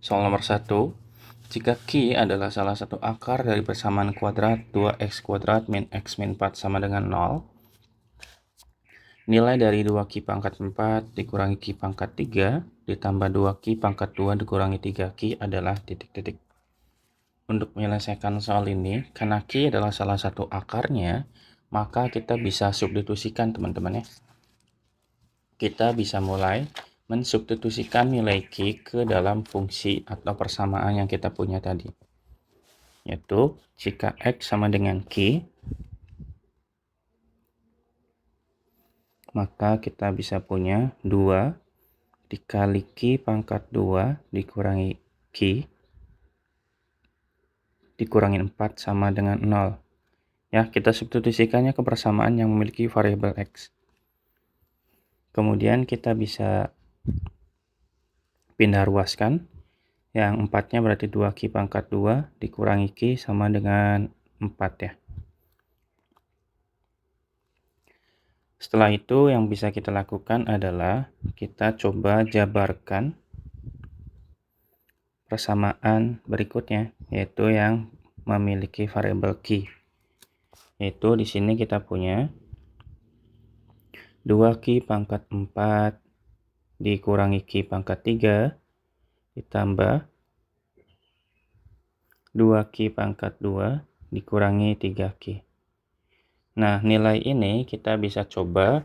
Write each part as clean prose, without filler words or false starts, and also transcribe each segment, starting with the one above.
Soal nomor 1, jika Q adalah salah satu akar dari persamaan kuadrat 2x kuadrat min x min 4 sama dengan 0, nilai dari 2Q pangkat 4 dikurangi Q pangkat 3 ditambah 2Q pangkat 2 dikurangi 3Q adalah titik-titik. Untuk menyelesaikan soal ini, karena Q adalah salah satu akarnya, maka kita bisa substitusikan teman-teman ya. Kita bisa mulai mensubstitusikan nilai Q ke dalam fungsi atau persamaan yang kita punya tadi. Yaitu jika X sama dengan Q, maka kita bisa punya 2 dikali Q pangkat 2 dikurangi Q dikurangi 4 sama dengan 0. Ya, kita substitusikannya ke persamaan yang memiliki variabel X. Kemudian kita bisa pindah ruaskan. Yang 4-nya berarti 2Q pangkat 2 dikurangi Q sama dengan 4 ya. Setelah itu yang bisa kita lakukan adalah kita coba jabarkan persamaan berikutnya, yaitu yang memiliki variabel Q. Yaitu di sini kita punya 2Q pangkat 4 dikurangi Q pangkat 3 ditambah 2Q pangkat 2 dikurangi 3Q. Nah, nilai ini kita bisa coba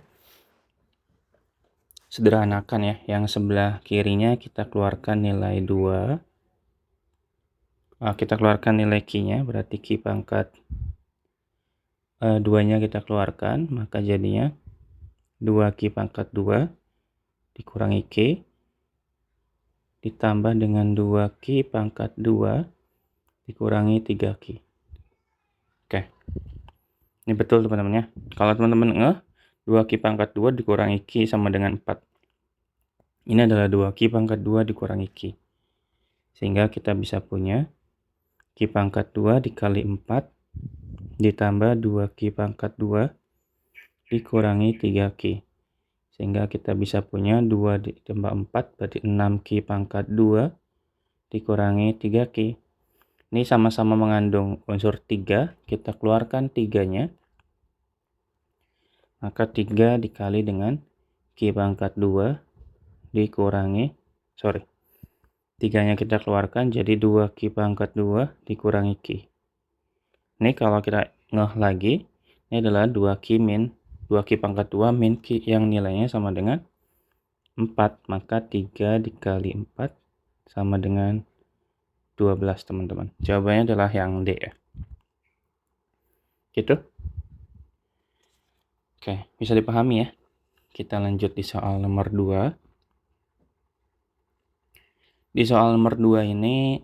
sederhanakan ya. Yang sebelah kirinya kita keluarkan nilai 2. Kita keluarkan nilai Q-nya, berarti Q pangkat 2-nya kita keluarkan, maka jadinya 2Q pangkat 2 dikurangi Q ditambah dengan 2Q pangkat 2 dikurangi 3Q. Oke. Ini betul teman-teman ya. Kalau teman-teman ngeh, 2Q pangkat 2 dikurangi Q sama dengan 4. Ini adalah 2Q pangkat 2 dikurangi Q. Sehingga kita bisa punya Q pangkat 2 dikali 4 ditambah 2Q pangkat 2 dikurangi 3Q. Sehingga kita bisa punya 2 ditambah 4 berarti 6Q pangkat 2 dikurangi 3Q. Ini sama-sama mengandung unsur 3, kita keluarkan 3-nya. Maka 3 dikali dengan Q pangkat 2 dikurangi, 3-nya kita keluarkan jadi 2Q pangkat 2 dikurangi Q. Ini kalau kita ngeh lagi, ini adalah 2Q pangkat 2 min Q yang nilainya sama dengan 4. Maka 3 dikali 4 sama dengan 12 teman-teman. Jawabannya adalah yang D ya. Gitu. Oke, bisa dipahami ya. Kita lanjut di soal nomor 2. Di soal nomor 2 ini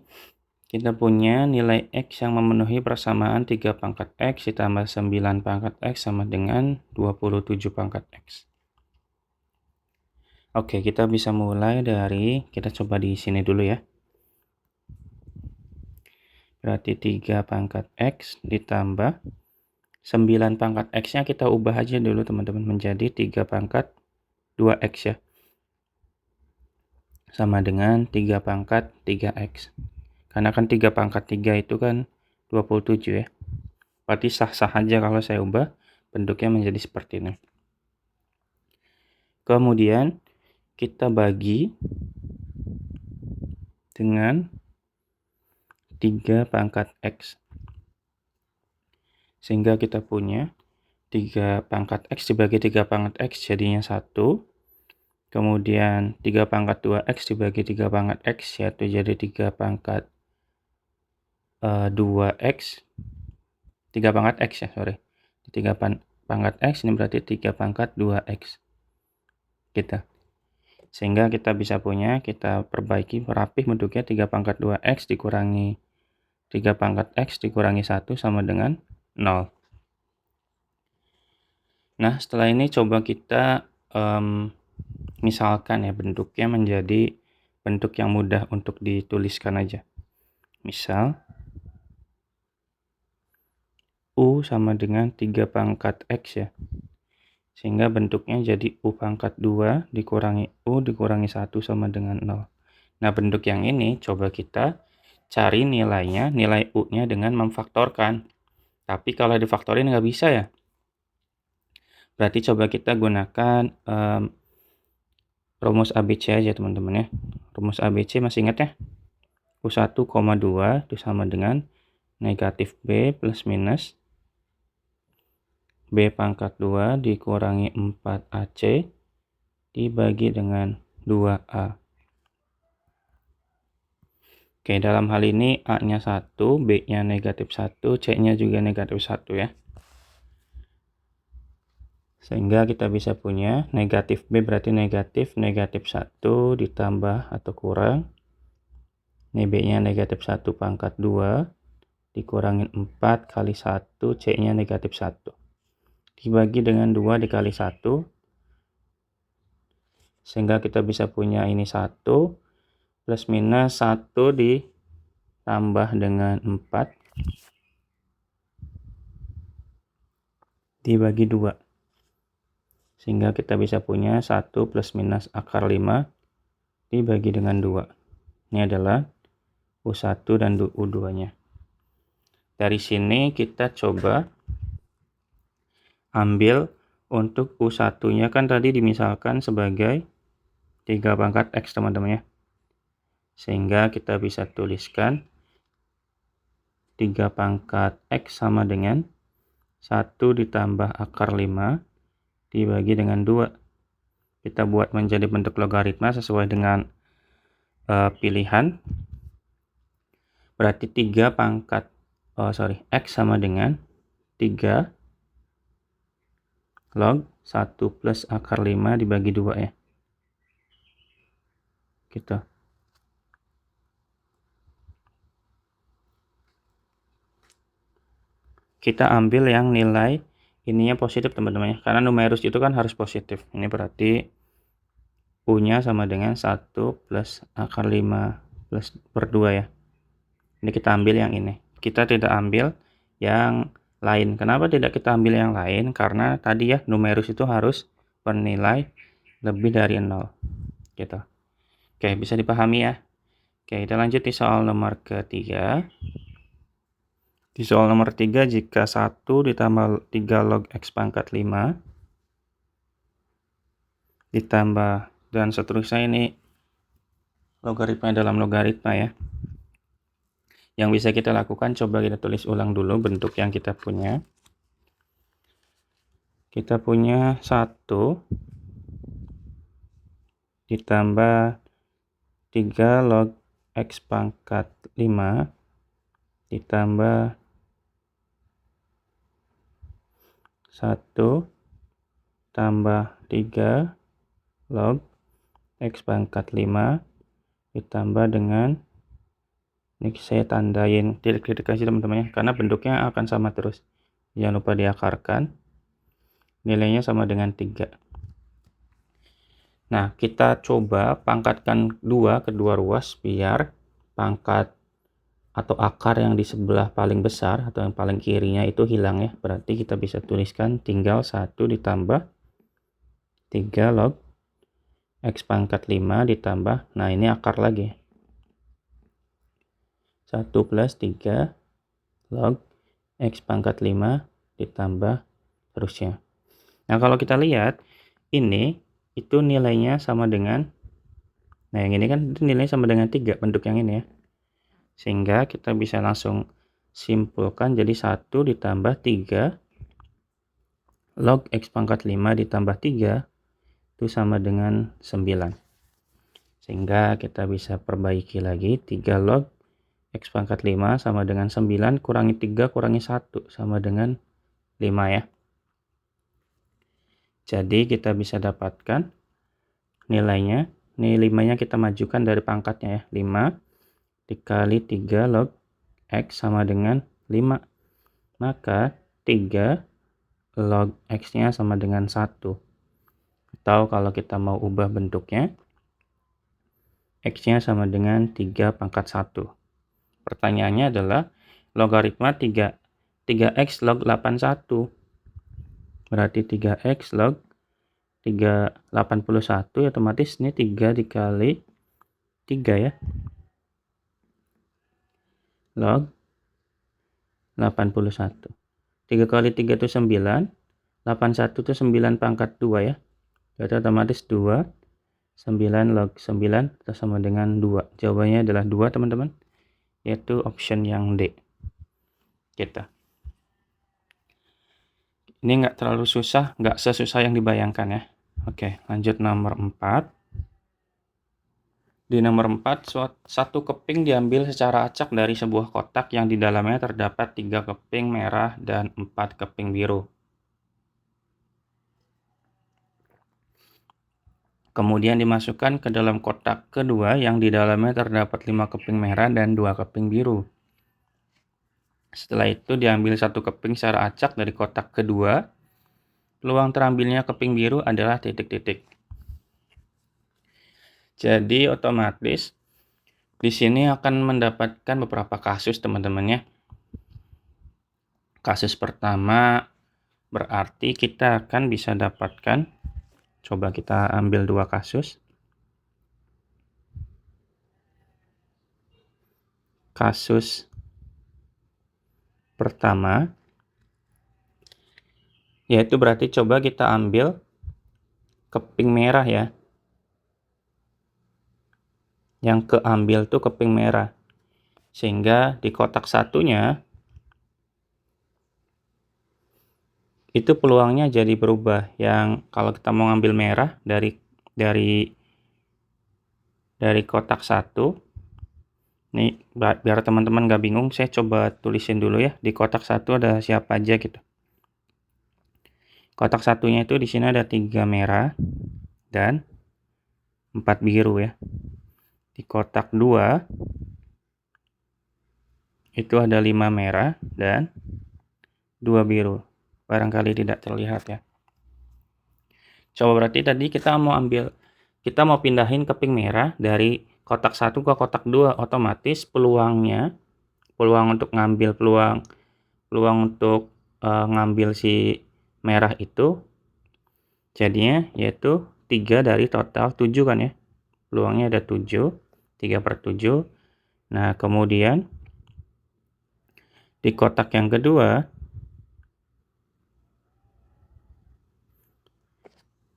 kita punya nilai X yang memenuhi persamaan 3 pangkat X ditambah 9 pangkat X sama dengan 27 pangkat X. Oke, kita bisa mulai dari, kita coba di sini dulu ya. Berarti 3 pangkat X ditambah 9 pangkat X-nya kita ubah aja dulu teman-teman menjadi 3 pangkat 2X ya. Sama dengan 3 pangkat 3X. Karena kan 3 pangkat 3 itu kan 27 ya. Berarti sah-sah aja kalau saya ubah bentuknya menjadi seperti ini. Kemudian kita bagi dengan 3 pangkat X. Sehingga kita punya 3 pangkat X dibagi 3 pangkat X jadinya 1. Kemudian 3 pangkat 2X dibagi 3 pangkat X yaitu jadi 3 pangkat 2X. 3 pangkat X ya, 3 pangkat X ini berarti 3 pangkat 2X. Gitu. Sehingga kita bisa punya, kita perbaiki rapih bentuknya 3 pangkat 2X dikurangi 3 pangkat X dikurangi 1 sama dengan 0. Nah, setelah ini coba kita misalkan ya bentuknya menjadi bentuk yang mudah untuk dituliskan aja. Misal U sama dengan 3 pangkat X ya. Sehingga bentuknya jadi U pangkat 2 dikurangi U dikurangi 1 sama dengan 0. Nah, bentuk yang ini coba kita cari nilainya, nilai U-nya dengan memfaktorkan. Tapi kalau difaktorin nggak bisa ya. Berarti coba kita gunakan rumus ABC aja teman-teman ya. Rumus ABC masih ingat ya? U1,2 itu sama dengan negatif B plus minus B pangkat 2 dikurangi 4AC dibagi dengan 2A. Oke, dalam hal ini A-nya 1, B-nya negatif 1, C-nya juga negatif 1 ya. Sehingga kita bisa punya negatif B berarti negatif 1 ditambah atau kurang. Ini B-nya negatif 1 pangkat 2 dikurangin 4 kali 1, C-nya negatif 1. Dibagi dengan 2 dikali 1. Sehingga kita bisa punya ini 1 plus minus 1 ditambah dengan 4 dibagi 2. Sehingga kita bisa punya 1 plus minus akar 5 dibagi dengan 2. Ini adalah U1 dan U2-nya. Dari sini kita coba ambil untuk U1-nya kan tadi dimisalkan sebagai 3 pangkat X teman-teman ya. Sehingga kita bisa tuliskan 3 pangkat X sama dengan 1 ditambah akar 5 dibagi dengan 2. Kita buat menjadi bentuk logaritma sesuai dengan pilihan. Berarti 3 pangkat X sama dengan 3 log 1 plus akar 5 dibagi 2 ya. Gitu. Kita ambil yang nilai ininya positif teman-teman ya. Karena numerus itu kan harus positif. Ini berarti U-nya sama dengan 1 plus akar 5 plus per 2 ya. Ini kita ambil yang ini. Kita tidak ambil yang lain. Kenapa tidak kita ambil yang lain? Karena tadi ya numerus itu harus bernilai lebih dari 0. Gitu. Oke, bisa dipahami ya. Oke, kita lanjut di soal nomor ketiga. Di soal nomor 3, jika 1 ditambah 3 log X pangkat 5 ditambah dan seterusnya, ini logaritma dalam logaritma ya. Yang bisa kita lakukan, coba kita tulis ulang dulu bentuk yang kita punya. Kita punya 1 ditambah 3 log X pangkat 5 ditambah 1 tambah 3 log X pangkat 5 ditambah dengan, ini saya tandain titik-titik aja teman-teman ya, karena bentuknya akan sama terus. Jangan lupa diakarkan. Nilainya sama dengan 3. Nah, kita coba pangkatkan 2 ke dua ruas biar pangkat atau akar yang di sebelah paling besar atau yang paling kirinya itu hilang ya. Berarti kita bisa tuliskan tinggal 1 ditambah 3 log X pangkat 5 ditambah, nah ini akar lagi. 1 plus 3 log X pangkat 5 ditambah terusnya. Nah, kalau kita lihat ini itu nilainya sama dengan, nah yang ini kan nilainya sama dengan 3 bentuk yang ini ya. Sehingga kita bisa langsung simpulkan jadi 1 ditambah 3 log X pangkat 5 ditambah 3 itu sama dengan 9. Sehingga kita bisa perbaiki lagi, 3 log X pangkat 5 sama dengan 9 kurangi 3 kurangi 1 sama dengan 5 ya. Jadi kita bisa dapatkan nilainya, ini 5-nya kita majukan dari pangkatnya ya, 5 dikali 3 log X sama dengan 5. Maka 3 log X-nya sama dengan 1. Atau kalau kita mau ubah bentuknya, X-nya sama dengan 3 pangkat 1. Pertanyaannya adalah logaritma 3x log 81. Berarti 3x log 381 otomatis ini 3 dikali 3 ya. Log 81. 3 kali 3 itu 9. 81 itu 9 pangkat 2 ya. Jadi otomatis 2. 9 log 9 itu sama dengan 2. Jawabannya adalah 2 teman-teman. Yaitu option yang D. Kita. Ini nggak terlalu susah, nggak sesusah yang dibayangkan ya. Oke, lanjut nomor 4. Di nomor 4, satu keping diambil secara acak dari sebuah kotak yang di dalamnya terdapat 3 keping merah dan 4 keping biru. Kemudian dimasukkan ke dalam kotak kedua yang di dalamnya terdapat 5 keping merah dan 2 keping biru. Setelah itu diambil 1 keping secara acak dari kotak kedua. Peluang terambilnya keping biru adalah titik-titik. Jadi otomatis di sini akan mendapatkan beberapa kasus teman-teman ya. Kasus pertama berarti kita akan bisa dapatkan, coba kita ambil 2 kasus. Kasus pertama yaitu berarti coba kita ambil keping merah ya. Yang keambil tuh keping merah. Sehingga di kotak satunya itu peluangnya jadi berubah. Yang kalau kita mau ngambil merah dari kotak satu. Nih biar teman-teman gak bingung, saya coba tulisin dulu ya. Di kotak satu ada siapa aja gitu. Kotak satunya itu di sini ada 3 merah dan 4 biru ya. Di kotak 2 itu ada 5 merah dan 2 biru. Barangkali tidak terlihat ya. Coba berarti tadi kita mau pindahin keping merah dari kotak 1 ke kotak 2, otomatis peluang untuk ngambil peluang untuk ngambil si merah itu jadinya yaitu 3 dari total 7 kan ya. Peluangnya ada 7, 3/7. Nah, kemudian di kotak yang kedua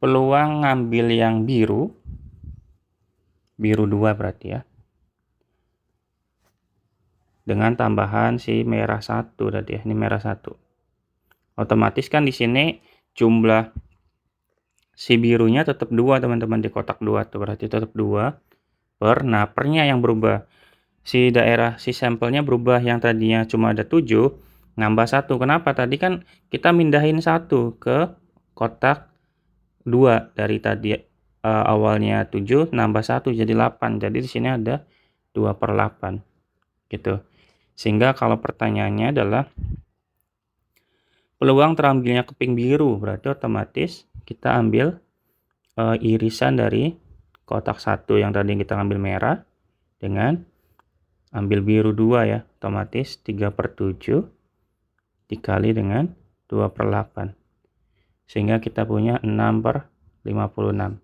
peluang ngambil yang biru 2 berarti ya. Dengan tambahan si merah 1 tadi ya. Ini merah 1. Otomatis kan di sini jumlah si birunya tetap 2 teman-teman di kotak 2 tuh, berarti tetap 2 nah pernya yang berubah. Si sampelnya berubah, yang tadinya cuma ada 7 nambah 1. Kenapa? Tadi kan kita mindahin 1 ke kotak 2 dari tadi awalnya 7 nambah 1 jadi 8. Jadi di sini ada 2/8 gitu. Sehingga kalau pertanyaannya adalah peluang terambilnya keping biru, berarti otomatis kita ambil irisan dari kotak 1 yang tadi kita ambil merah dengan ambil biru 2 ya, otomatis 3/7 dikali dengan 2/8. Sehingga kita punya 6/56.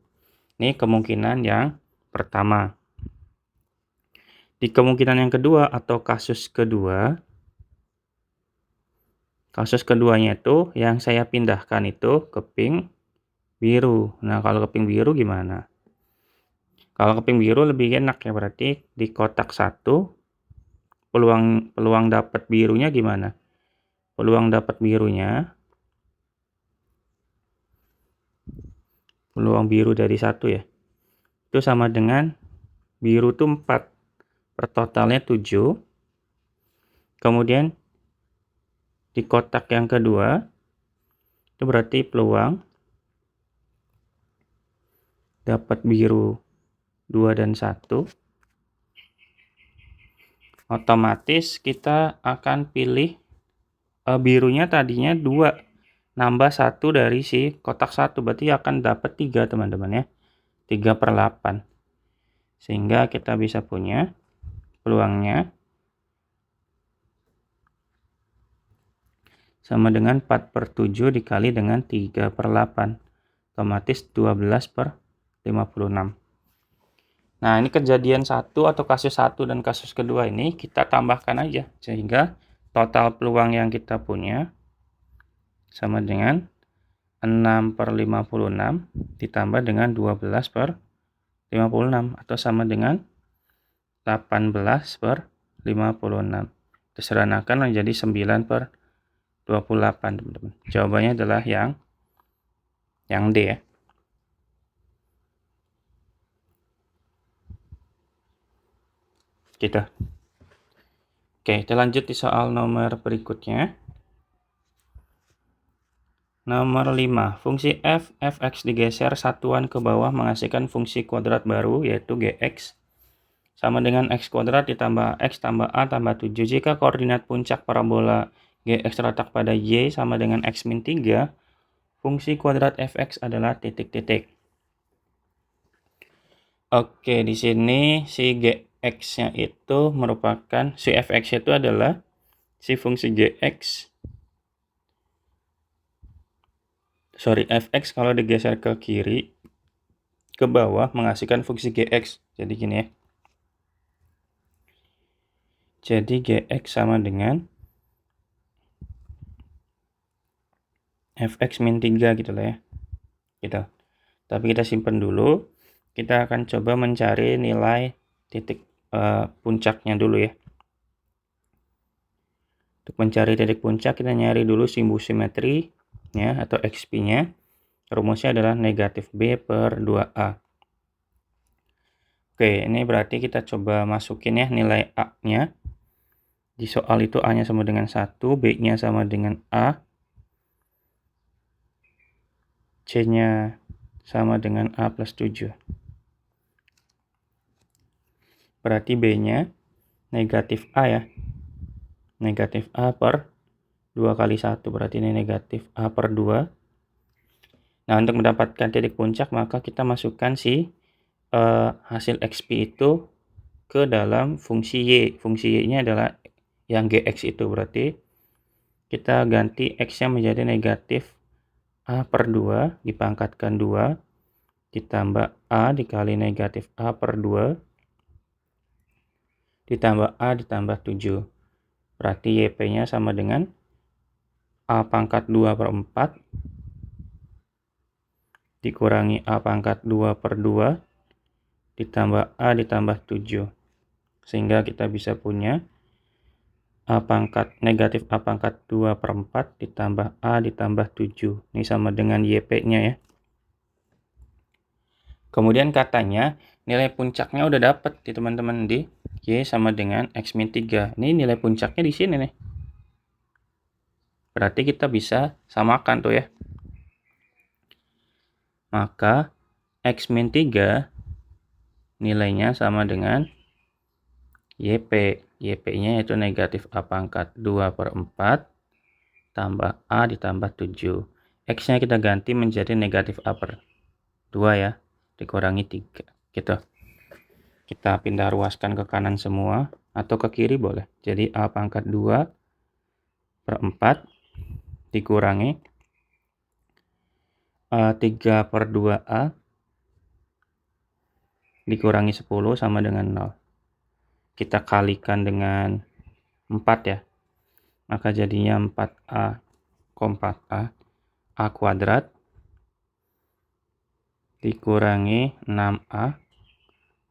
Ini kemungkinan yang pertama. Di kemungkinan yang kedua atau kasus keduanya itu yang saya pindahkan itu keping biru. Nah, kalau keping biru gimana? Kalau keping biru lebih enak ya, berarti di kotak 1 peluang dapat birunya gimana? Peluang dapat birunya, peluang biru dari 1 ya. Itu sama dengan biru itu 4. Per totalnya 7. Kemudian di kotak yang kedua itu berarti peluang dapat biru 2 dan 1. Otomatis kita akan pilih birunya tadinya 2 nambah 1 dari si kotak 1, berarti akan dapat 3 teman-teman ya. 3/8. Sehingga kita bisa punya peluangnya sama dengan 4/7 dikali dengan 3/8. Otomatis 12/56. Nah, ini kejadian satu atau kasus satu dan kasus kedua ini kita tambahkan aja. Sehingga total peluang yang kita punya sama dengan 6/56 ditambah dengan 12/56 atau sama dengan 18/56. Terseranakan menjadi 9/28, teman-teman. Jawabannya adalah yang D ya. Gitu. Oke, kita lanjut di soal nomor berikutnya. Nomor 5, fungsi f, fx digeser satuan ke bawah menghasilkan fungsi kuadrat baru yaitu gx sama dengan x kuadrat ditambah x tambah a tambah 7. Jika koordinat puncak parabola gx terletak pada y sama dengan x min 3, fungsi kuadrat fx adalah titik-titik. Oke, di sini si gx-nya itu merupakan, si fx itu adalah si fungsi gx. Fx kalau digeser ke kiri, ke bawah menghasilkan fungsi gx. Jadi gini ya. Jadi gx sama dengan fx min 3 gitu lah ya. Gitu. Tapi kita simpan dulu. Kita akan coba mencari nilai titik puncaknya dulu ya. Untuk mencari titik puncak kita nyari dulu simbol simetri ya, atau xp-nya. Rumusnya adalah negatif b/2a. Oke, ini berarti kita coba masukin ya nilai a-nya. Di soal itu a-nya sama dengan 1, b-nya sama dengan a, c-nya sama dengan a plus 7. Berarti b-nya negatif a ya. Negatif a per 2 kali 1, berarti ini negatif a per 2. Nah, untuk mendapatkan titik puncak maka kita masukkan si hasil xp itu ke dalam fungsi y. Fungsi y-nya adalah yang gx itu, berarti kita ganti x-nya menjadi negatif a per 2 dipangkatkan 2 ditambah a dikali negatif a per 2 ditambah a ditambah 7. Berarti yp-nya sama dengan a pangkat 2 per 4 dikurangi a pangkat 2 per 2 ditambah a ditambah 7. Sehingga kita bisa punya negatif a pangkat 2 per 4 ditambah a ditambah 7. Ini sama dengan yp-nya ya. Kemudian katanya nilai puncaknya udah dapat di teman-teman di y sama dengan x min 3. Ini nilai puncaknya di sini nih. Berarti kita bisa samakan tuh ya. Maka x min 3 nilainya sama dengan yp. Yp-nya yaitu negatif a pangkat 2 per 4 tambah a ditambah 7. X-nya kita ganti menjadi negatif a per 2 ya, dikurangi 3. Gitu. Kita pindah ruaskan ke kanan semua, atau ke kiri boleh. Jadi a pangkat 2 per 4 dikurangi 3 per 2a dikurangi 10 sama dengan 0. Kita kalikan dengan 4 ya. Maka jadinya 4a, 4a, a kuadrat dikurangi 6a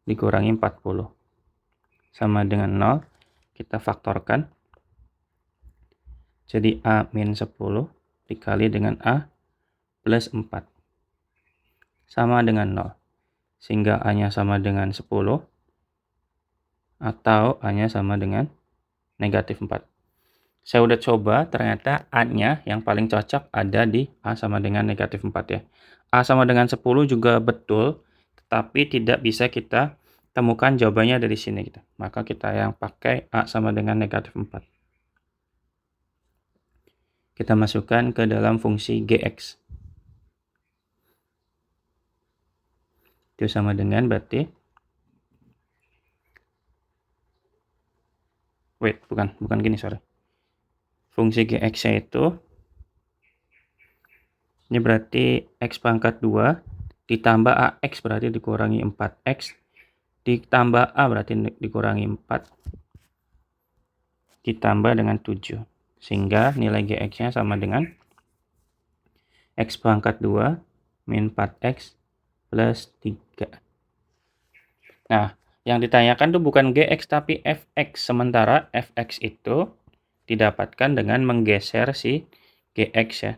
dikurangi 40 sama dengan 0. Kita faktorkan. Jadi a min 10 dikali dengan a plus 4 sama dengan 0. Sehingga a-nya sama dengan 10 atau a-nya sama dengan negatif 4. Saya udah coba, ternyata a-nya yang paling cocok ada di a sama dengan negatif 4 ya. A sama dengan 10 juga betul, tetapi tidak bisa kita temukan jawabannya dari sini gitu. Maka kita yang pakai a sama dengan negatif 4. Kita masukkan ke dalam fungsi gx. Itu sama dengan berarti bukan gini, sorry. Fungsi gx-nya itu ini berarti x pangkat 2 ditambah ax berarti dikurangi 4x ditambah A berarti dikurangi 4 ditambah dengan 7. Sehingga nilai GX-nya sama dengan X pangkat 2 min 4X plus 3. Nah, yang ditanyakan tuh bukan GX tapi Fx. Sementara Fx itu didapatkan dengan menggeser si GX ya.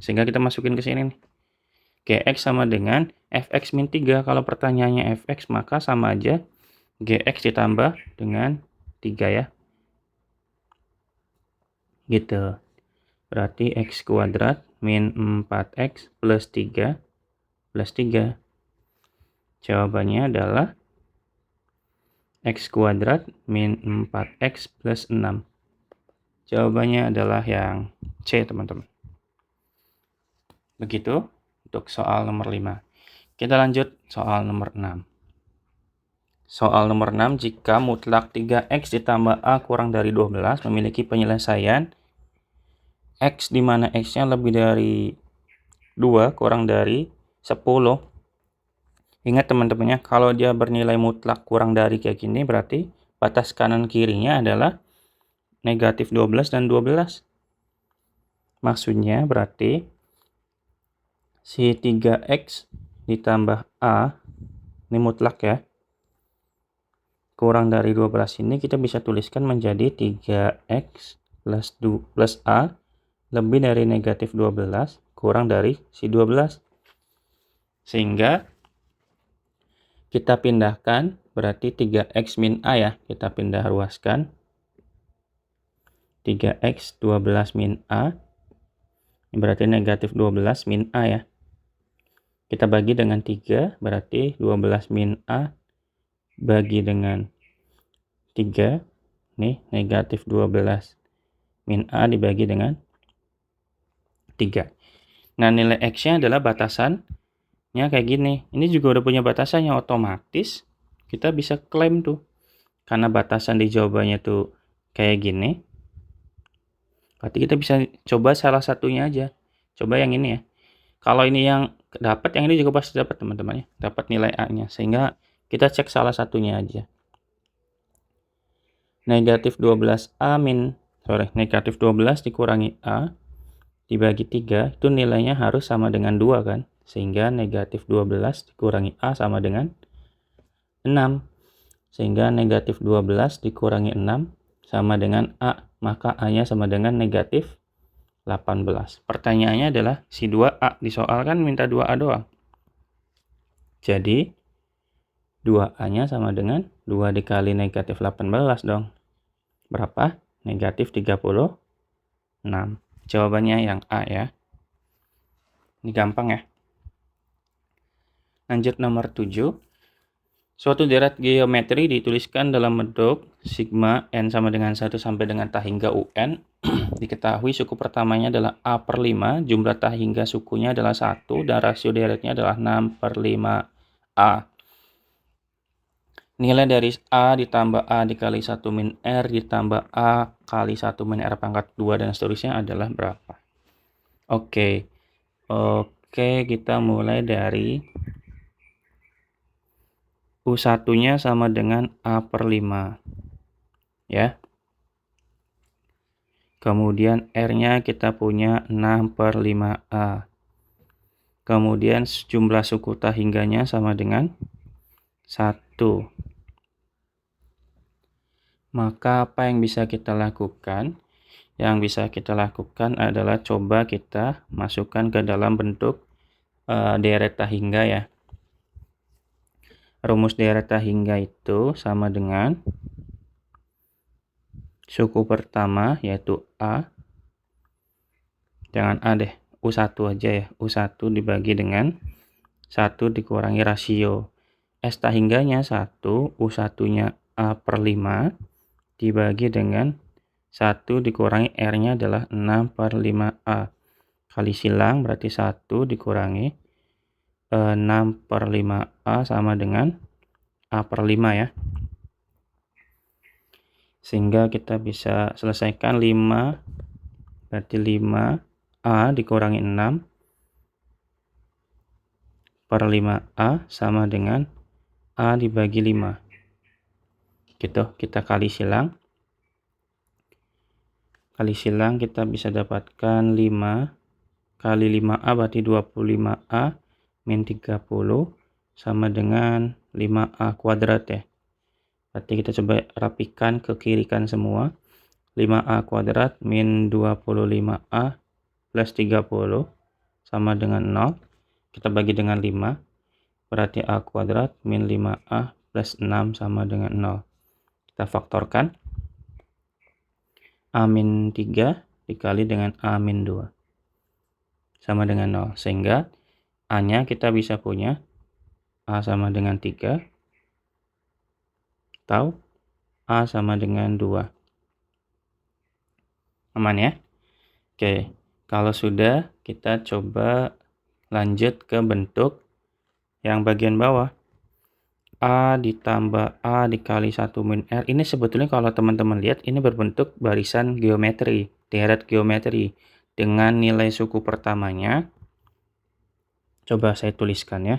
Sehingga kita masukin ke sini nih. GX sama dengan Fx min 3. Kalau pertanyaannya Fx maka sama aja GX ditambah dengan 3 ya. Gitu. Berarti X kuadrat min 4X plus 3 plus 3. Jawabannya adalah X kuadrat min 4X plus 6. Jawabannya adalah yang C, teman-teman. Begitu untuk soal nomor 5. Kita lanjut soal nomor 6. Soal nomor 6, jika mutlak 3X ditambah A kurang dari 12 memiliki penyelesaian X di mana X-nya lebih dari 2 kurang dari 10. Ingat teman-temannya, kalau dia bernilai mutlak kurang dari kayak gini, berarti batas kanan kirinya adalah negatif 12 dan 12. Maksudnya berarti si 3X ditambah A, ini mutlak ya, kurang dari 12 ini kita bisa tuliskan menjadi 3X plus A lebih dari negatif 12 kurang dari si 12. Sehingga kita pindahkan, berarti 3X min A ya, kita pindah ruaskan. 3X 12 min A, ini berarti negatif 12 min A ya. Kita bagi dengan 3, berarti 12 min A bagi dengan 3, nih negatif 12 min A dibagi dengan 3. Nah, nilai X-nya adalah batasannya kayak gini. Ini juga udah punya batasannya, otomatis kita bisa klaim tuh. Karena batasan di jawabannya tuh kayak gini. Berarti kita bisa coba salah satunya aja. Coba yang ini ya. Kalau ini yang dapat, yang ini juga pasti dapat teman-teman ya. Dapat nilai A-nya. Sehingga kita cek salah satunya aja. Negatif 12A negatif 12 dikurangi A dibagi 3, itu nilainya harus sama dengan 2 kan. Sehingga negatif 12 dikurangi A sama dengan 6. Sehingga negatif 12 dikurangi 6 sama dengan A. Maka A-nya sama dengan negatif 18. Pertanyaannya adalah si 2A. Di soal kan minta 2A doang. Jadi 2A-nya sama dengan 2 dikali negatif 18 dong. Berapa? Negatif 36. Jawabannya yang A ya. Ini gampang ya. Lanjut nomor 7. Suatu deret geometri dituliskan dalam bentuk sigma n sama dengan 1 sampai dengan tah hingga UN. Diketahui suku pertamanya adalah A per 5, jumlah tah hingga sukunya adalah 1, dan rasio deretnya adalah 6 per 5A. Nilai dari A ditambah A dikali 1 min R ditambah A kali 1 min R pangkat 2 dan seterusnya adalah berapa? Oke, kita mulai dari U1-nya sama dengan A per 5. Ya. Kemudian R-nya kita punya 6 per 5A. Kemudian jumlah suku tah hingganya sama dengan 1. Maka apa yang bisa kita lakukan? Yang bisa kita lakukan adalah coba kita masukkan ke dalam bentuk deret tah hingga ya. Rumus deret tah hingga itu sama dengan suku pertama yaitu A. Jangan A deh, U1 aja ya. U1 dibagi dengan 1 dikurangi rasio S tah hingganya 1, U1-nya A per 5 dibagi dengan 1 dikurangi R-nya adalah 6 per 5A. Kali silang berarti 1 dikurangi 6 per 5A sama dengan A per 5 ya. Sehingga kita bisa selesaikan 5, berarti 5A dikurangi 6 per 5A sama dengan A dibagi 5. Gitu, kita kali silang. Kali silang kita bisa dapatkan 5 kali 5A berarti 25A min 30 sama dengan 5A kuadrat ya. Berarti kita coba rapikan ke kiri kan semua. 5A kuadrat min 25A plus 30 sama dengan 0. Kita bagi dengan 5. Berarti A kuadrat min 5A plus 6 sama dengan 0. Kita faktorkan. A min 3 dikali dengan A min 2 sama dengan 0. Sehingga A-nya kita bisa punya A sama dengan 3 atau A sama dengan 2. Aman ya? Oke, kalau sudah kita coba lanjut ke bentuk yang bagian bawah. A ditambah A dikali 1 min R. Ini sebetulnya kalau teman-teman lihat ini berbentuk barisan geometri, deret geometri. Dengan nilai suku pertamanya, coba saya tuliskan ya.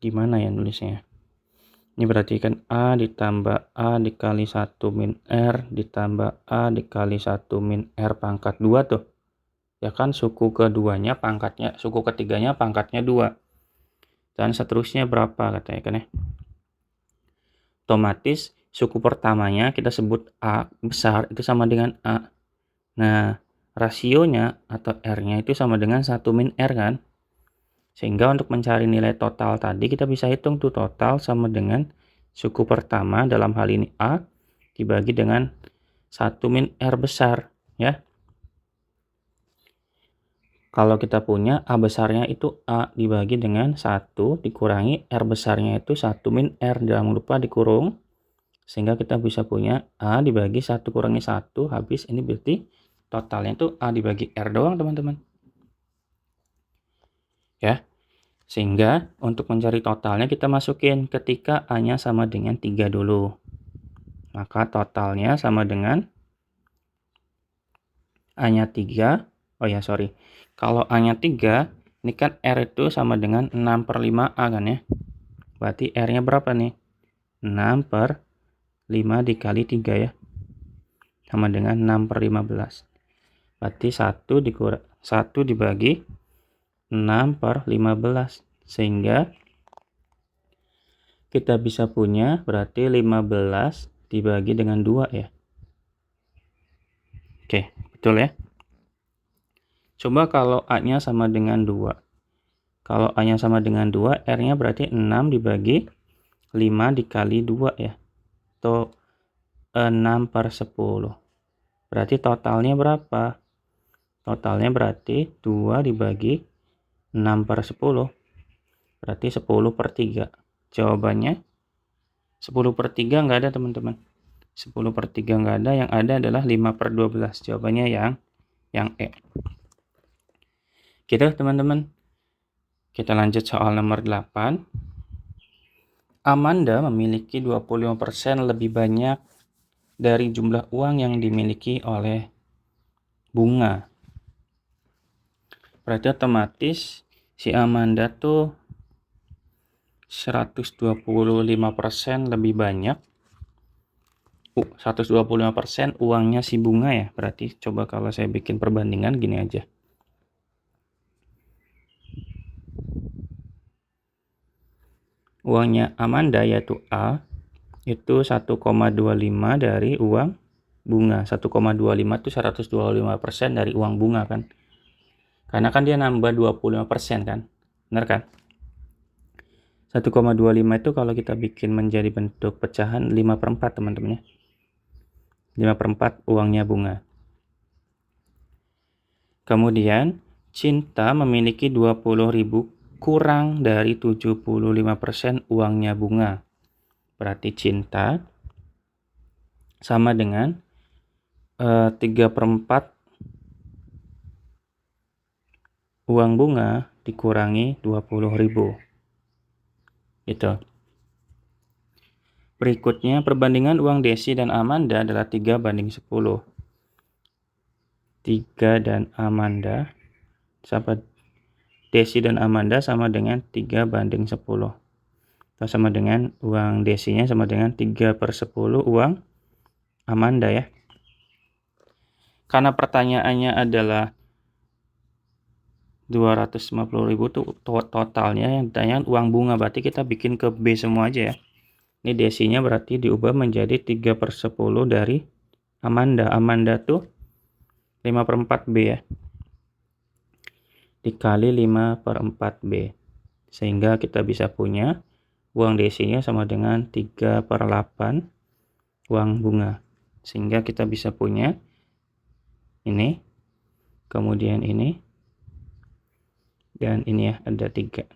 Gimana ya nulisnya? Ini berarti kan A ditambah A dikali 1 min R ditambah A dikali 1 min R pangkat 2 tuh. Ya kan suku keduanya pangkatnya, suku ketiganya pangkatnya 2. Dan seterusnya berapa katanya kan ya. Otomatis suku pertamanya kita sebut A besar itu sama dengan A. Nah, rasionya atau R-nya itu sama dengan 1 min R kan. Sehingga untuk mencari nilai total tadi kita bisa hitung tuh total sama dengan suku pertama dalam hal ini A dibagi dengan 1 min R besar ya. Kalau kita punya A besarnya itu A dibagi dengan 1 dikurangi R besarnya itu 1 min R, jangan lupa dikurung. Sehingga kita bisa punya A dibagi 1 kurangi 1, habis ini berarti totalnya itu A dibagi R doang teman-teman. Ya, sehingga untuk mencari totalnya kita masukin ketika A-nya sama dengan 3 dulu. Maka totalnya sama dengan A-nya 3, oh ya sorry. Kalau A-nya 3, ini kan R itu sama dengan 6/5A kan ya. Berarti R-nya berapa nih? 6/5 dikali 3 ya. Sama dengan 6/15. Berarti 1 dibagi 6/15. Sehingga kita bisa punya berarti 15 dibagi dengan 2 ya. Oke, betul ya. Coba kalau A-nya sama dengan 2. Kalau A-nya sama dengan 2, R-nya berarti 6 dibagi 5 dikali 2 ya. Atau 6/10. Berarti totalnya berapa? Totalnya berarti 2 dibagi 6/10. Berarti 10/3. Jawabannya 10/3 nggak ada teman-teman. 10/3 nggak ada, yang ada adalah 5/12. Jawabannya yang E. Gitu teman-teman. Kita lanjut soal nomor 8. Amanda memiliki 25% lebih banyak dari jumlah uang yang dimiliki oleh Bunga. Berarti otomatis si Amanda tuh 125% lebih banyak. 125% uangnya si Bunga ya. Berarti coba kalau saya bikin perbandingan gini aja. Uangnya Amanda yaitu A itu 1,25 dari uang Bunga. 1,25 itu 125% dari uang Bunga kan. Karena kan dia nambah 25% kan. Benar kan? 1,25 itu kalau kita bikin menjadi bentuk pecahan 5/4 teman-teman ya. 5/4 uangnya Bunga. Kemudian Cinta memiliki 20.000 kurang dari 75% uangnya Bunga. Berarti Cinta sama dengan 3/4 uang Bunga dikurangi 20.000. Gitu. Berikutnya perbandingan uang Desi dan Amanda adalah 3/10. 3 dan Amanda, sahabat Desi dan Amanda sama dengan 3/10. Atau sama dengan uang Desinya sama dengan 3/10 uang Amanda ya. Karena pertanyaannya adalah 250.000 tuh totalnya, yang ditanyakan uang bunga, berarti kita bikin ke B semua aja ya. Ini Desinya berarti diubah menjadi 3/10 dari Amanda. Amanda tuh 5/4 B ya. Dikali 5/4B. Sehingga kita bisa punya uang Desinya sama dengan 3/8 uang bunga. Sehingga kita bisa punya ini, kemudian ini, dan ini ya, ada 3.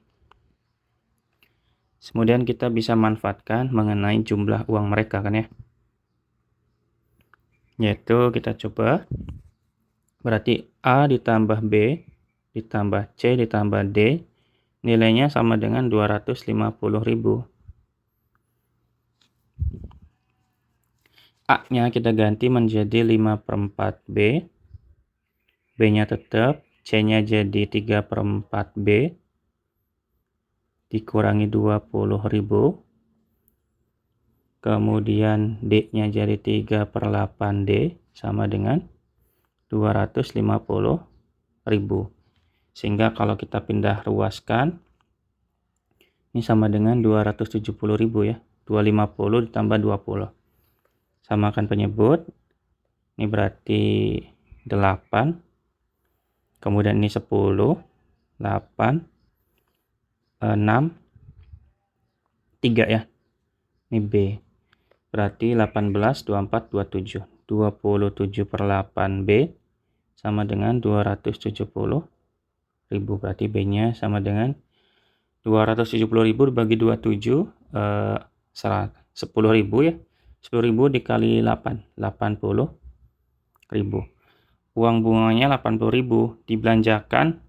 Kemudian kita bisa manfaatkan mengenai jumlah uang mereka kan ya. Yaitu kita coba, berarti A ditambah B ditambah C ditambah D nilainya sama dengan 250.000. A-nya kita ganti menjadi 5/4B, B-nya tetap, C-nya jadi 3/4B dikurangi 20.000, kemudian D-nya jadi 3/8D sama dengan 250.000. Sehingga kalau kita pindah ruaskan, ini sama dengan 270.000 ya. 250 ditambah 20. Samakan penyebut. Ini berarti 8. Kemudian ini 10, 8, 6, 3 ya. Ini B. Berarti 18, 24, 27. 27/8B sama dengan 270.000. Berarti B-nya sama dengan 270.000 dibagi 27, 10.000 ya. 10.000 dikali 8, 80.000. Uang bunganya 80.000, dibelanjakan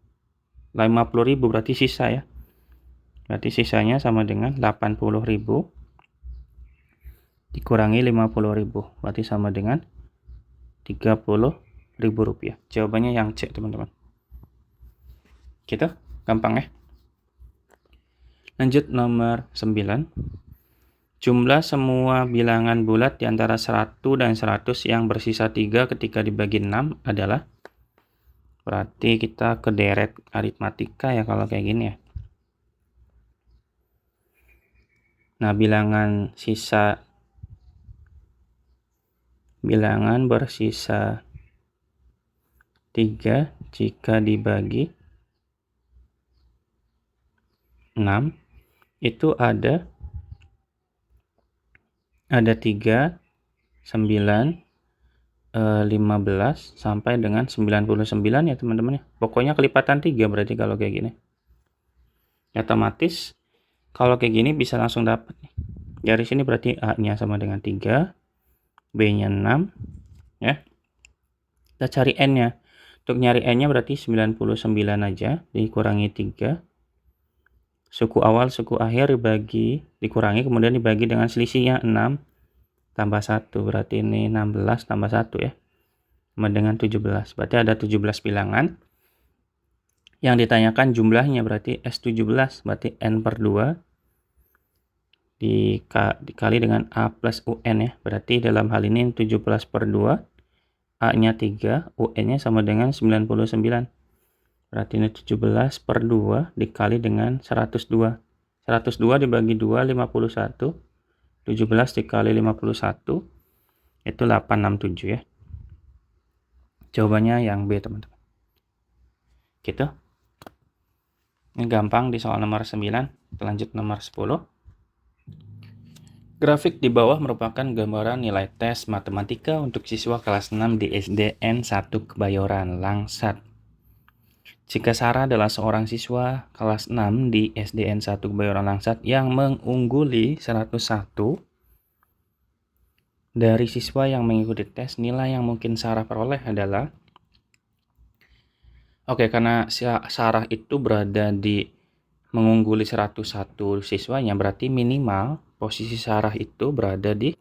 50.000, berarti sisa ya. Berarti sisanya sama dengan 80.000 dikurangi 50.000, berarti sama dengan 30.000 rupiah. Jawabannya yang C teman-teman. Gitu, gampang ya. Lanjut nomor 9. Jumlah semua bilangan bulat di antara 100 dan 100 yang bersisa 3 ketika dibagi 6 adalah, berarti kita ke deret aritmatika ya kalau kayak gini ya. Nah, bilangan bersisa 3 jika dibagi 6 itu ada 3, 9, 15 sampai dengan 99 ya teman-teman ya. Pokoknya kelipatan 3 berarti kalau kayak gini. Otomatis kalau kayak gini bisa langsung dapat nih. Dari sini berarti A-nya sama dengan 3, B-nya 6 ya. Kita cari N-nya. Untuk nyari N-nya berarti 99 aja dikurangi 3. Suku awal, suku akhir dikurangi, kemudian dibagi dengan selisihnya 6 tambah 1. Berarti ini 16 tambah 1 ya. Sama dengan 17. Berarti ada 17 bilangan. Yang ditanyakan jumlahnya berarti S17. Berarti N/2 dikali dengan A plus UN ya. Berarti dalam hal ini 17/2. A-nya 3, UN-nya sama dengan 99. Berarti ini 17/2 dikali dengan 102. 102 dibagi 2, 51. 17 dikali 51, itu 867 ya. Jawabannya yang B teman-teman. Gitu. Ini gampang di soal nomor 9. Kita lanjut nomor 10. Grafik di bawah merupakan gambaran nilai tes matematika untuk siswa kelas 6 di SDN 1 Kebayoran, Langsat. Jika Sarah adalah seorang siswa kelas 6 di SDN 1 Kebayoran Langsat yang mengungguli 101 dari siswa yang mengikuti tes, nilai yang mungkin Sarah peroleh adalah, karena Sarah itu berada di mengungguli 101 siswanya, berarti minimal posisi Sarah itu berada di,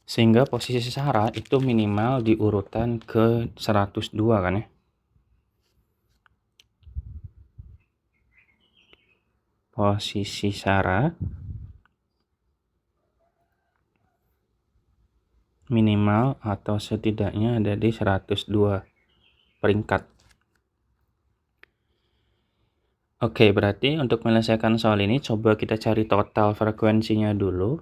sehingga posisi Sarah itu minimal di urutan ke 102 kan ya. posisi Sarah minimal atau setidaknya ada di 102 peringkat. Oke, berarti untuk menyelesaikan soal ini coba kita cari total frekuensinya dulu.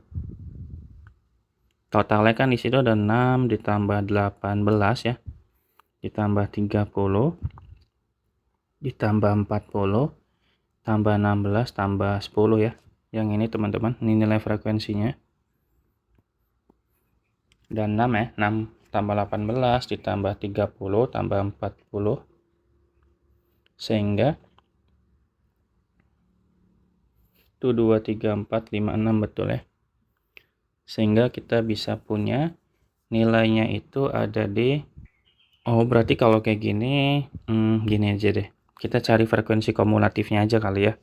Totalnya kan di situ ada 6 ditambah 18 ya. Ditambah 30 ditambah 40 tambah 16 tambah 10 ya. Yang ini teman-teman, ini nilai frekuensinya. Dan 6 ya, 6 tambah 18 ditambah 30 tambah 40 sehingga 1, 2, 3, 4, 5, 6 betul ya. Sehingga kita bisa punya nilainya itu ada di berarti kalau kayak gini gini aja deh. Kita cari frekuensi kumulatifnya aja kali ya.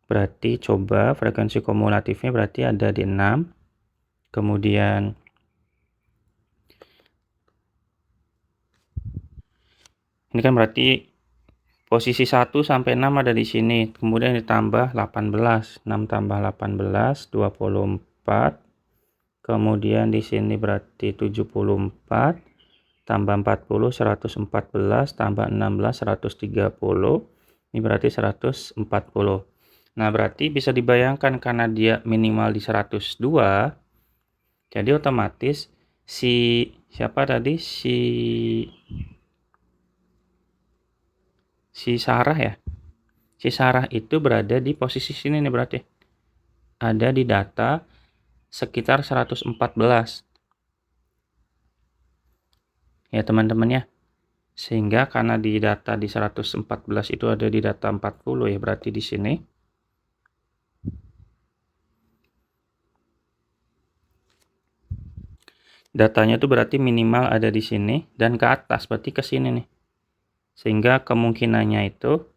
Berarti coba frekuensi kumulatifnya berarti ada di 6. Kemudian ini kan berarti posisi 1 sampai 6 ada di sini. Kemudian ditambah 18. 6 tambah 18 24. Kemudian di sini berarti 74 tambah 40 114 tambah 16 130. Ini berarti 140. Nah, berarti bisa dibayangkan karena dia minimal di 102. Jadi otomatis siapa tadi si Sarah ya. Si Sarah itu berada di posisi sini nih berarti. Ada di data sekitar 114. Ya teman-teman ya. Sehingga karena di data di 114 itu ada di data 40 ya, berarti di sini datanya itu berarti minimal ada di sini dan ke atas, berarti ke sini nih. Sehingga kemungkinannya itu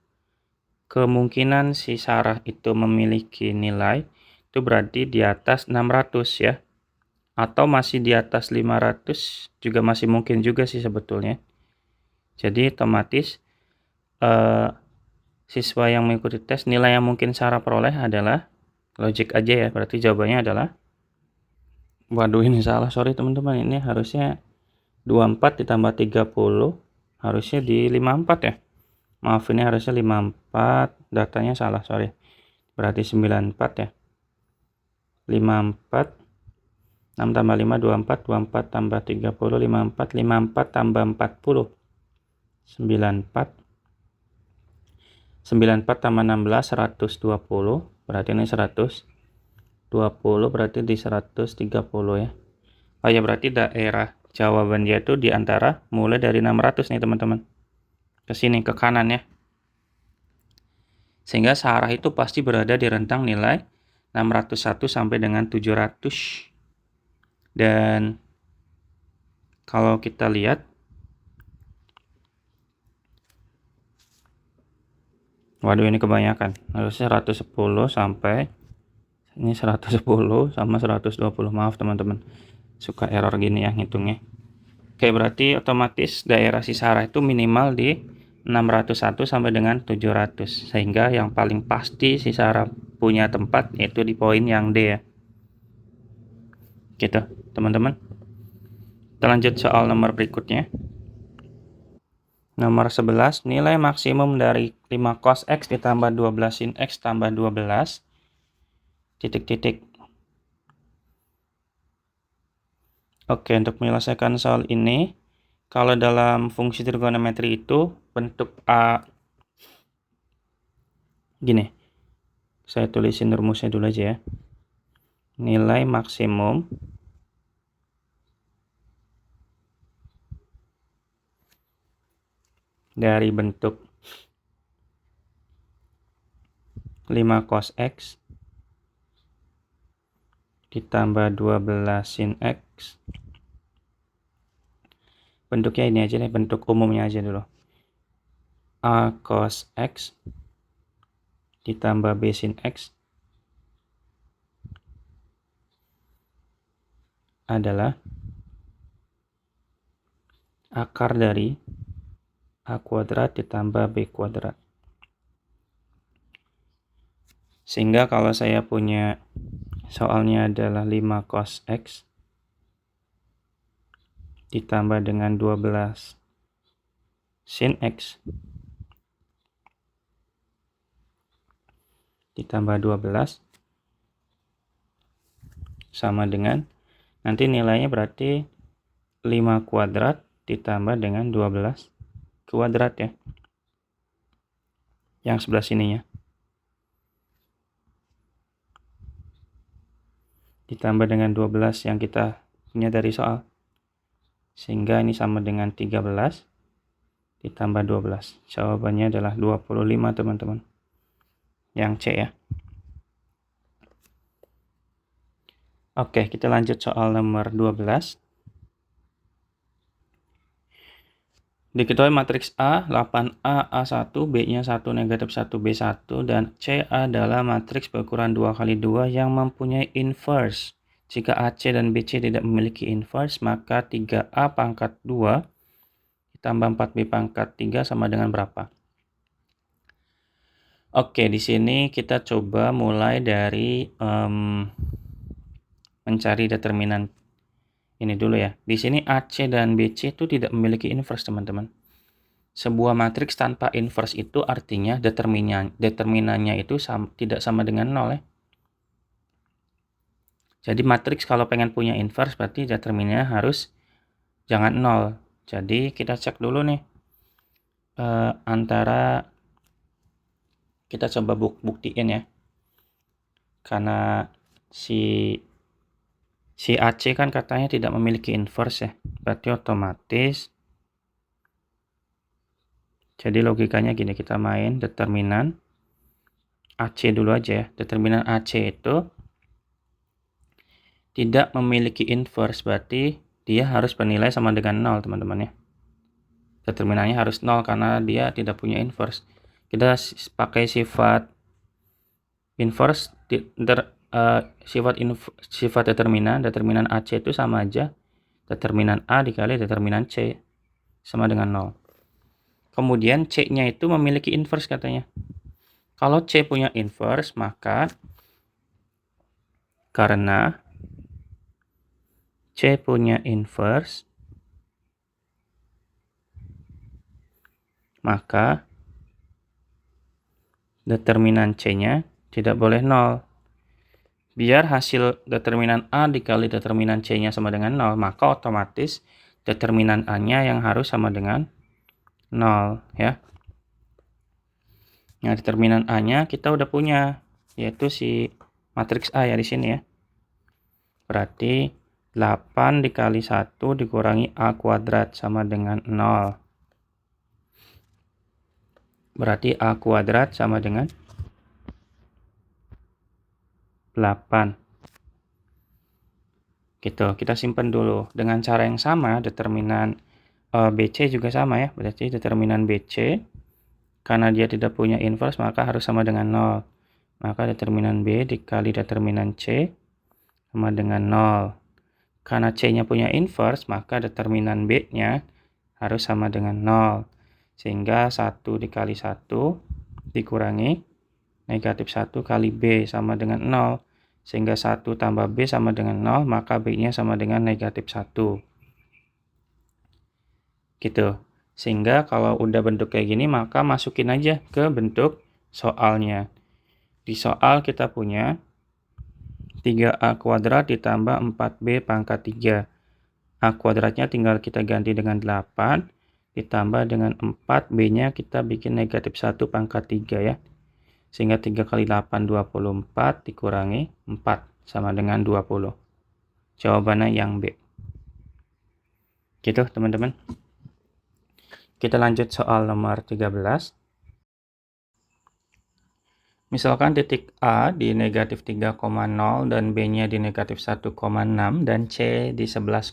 kemungkinan si Sarah itu memiliki nilai itu berarti di atas 600 ya. Atau masih di atas 500 juga masih mungkin juga sih sebetulnya. Jadi otomatis siswa yang mengikuti tes nilai yang mungkin Sarah peroleh adalah logik aja ya. Berarti jawabannya adalah waduh ini salah, sorry teman-teman, ini harusnya 24 ditambah 30 harusnya di 54 ya. Maaf, ini harusnya 54, datanya salah, sorry. Berarti 94 ya. 54 6 tambah 5 24 24 tambah 30 54 54 tambah 40 94 94 tambah 16 120, berarti ini 120, berarti di 130 ya. Oh ya, berarti daerah jawaban dia itu di antara mulai dari 600 nih teman-teman. Ke sini ke kanan ya. Sehingga Sarah itu pasti berada di rentang nilai 601 sampai dengan 700. Dan kalau kita lihat, waduh ini kebanyakan. Harusnya 110 sampai ini 110 sama 120. Maaf teman-teman. Suka error gini ya ngitungnya. Oke, berarti otomatis daerah si Sarah itu minimal di 601 sampai dengan 700. Sehingga yang paling pasti si Sarah punya tempat yaitu di poin yang D ya. Gitu, teman-teman. Kita lanjut soal nomor berikutnya. Nomor 11, nilai maksimum dari 5 cos X ditambah 12 sin X tambah 12. Titik-titik. Oke, untuk menyelesaikan soal ini, kalau dalam fungsi trigonometri itu bentuk A gini. Saya tulisin rumusnya dulu aja ya. Nilai maksimum dari bentuk 5 cos X ditambah 12 sin X. Bentuknya ini aja nih, bentuk umumnya aja dulu. A cos X ditambah B sin X adalah akar dari A kuadrat ditambah B kuadrat. Sehingga kalau saya punya soalnya adalah 5 cos X ditambah dengan 12 sin X ditambah 12 sama dengan, nanti nilainya berarti 5 kuadrat ditambah dengan 12 kuadrat ya, yang sebelah sininya, ditambah dengan 12 yang kita punya dari soal, sehingga ini sama dengan 13 ditambah 12. Jawabannya adalah 25 teman-teman, yang C ya. Oke, kita lanjut soal nomor 12. Diketahui matriks A 8A A1, B-nya 1, negatif 1, B1, dan C adalah matriks berukuran 2 kali 2 yang mempunyai inverse. Jika AC dan BC tidak memiliki inverse, maka 3A pangkat 2 ditambah 4B pangkat 3 sama dengan berapa? Oke, di sini kita coba mulai dari mencari determinan ini dulu ya. Di sini AC dan BC itu tidak memiliki inverse, teman-teman. Sebuah matriks tanpa inverse itu artinya determinannya itu tidak sama dengan 0 ya. Jadi matriks kalau pengen punya inverse berarti determinannya harus jangan 0. Jadi kita cek dulu nih. Antara kita coba buktiin ya. Karena si AC kan katanya tidak memiliki inverse ya. Berarti otomatis, jadi logikanya gini, kita main determinan AC dulu aja ya. Determinan AC itu tidak memiliki inverse, berarti dia harus bernilai sama dengan 0 teman-teman ya. Determinannya harus 0 karena dia tidak punya inverse. Kita pakai sifat inverse, sifat determinan AC itu sama aja determinan A dikali determinan C sama dengan 0. Kemudian C-nya itu memiliki inverse katanya. Kalau C punya inverse, maka karena C punya inverse, maka determinan C-nya tidak boleh 0. Biar hasil determinan A dikali determinan C-nya sama dengan 0, maka otomatis determinan A-nya yang harus sama dengan 0 ya. Nah, determinan A-nya kita udah punya, yaitu si matriks A ya di sini ya. Berarti 8 dikali 1 dikurangi A kuadrat sama dengan 0. Berarti A kuadrat sama dengan 8. Gitu, kita simpan dulu. Dengan cara yang sama, determinan BC juga sama ya. Berarti determinan BC, karena dia tidak punya inverse, maka harus sama dengan 0. Maka determinan B dikali determinan C sama dengan 0. Karena C-nya punya inverse, maka determinan B-nya harus sama dengan 0. Sehingga 1 dikali 1 dikurangi negatif 1 kali B sama dengan 0. Sehingga 1 tambah B sama dengan 0, maka B-nya sama dengan negatif 1. Gitu. Sehingga kalau udah bentuk kayak gini, maka masukin aja ke bentuk soalnya. Di soal kita punya 3A kuadrat ditambah 4B pangkat 3. A kuadratnya tinggal kita ganti dengan 8, ditambah dengan 4, B-nya kita bikin negatif 1 pangkat 3 ya. Sehingga 3 kali 8, 24, dikurangi 4, sama dengan 20. Jawabannya yang B. Gitu teman-teman. Kita lanjut soal nomor 13. Misalkan titik A di negatif 3,0 dan B-nya di negatif 1,6 dan C di 11,2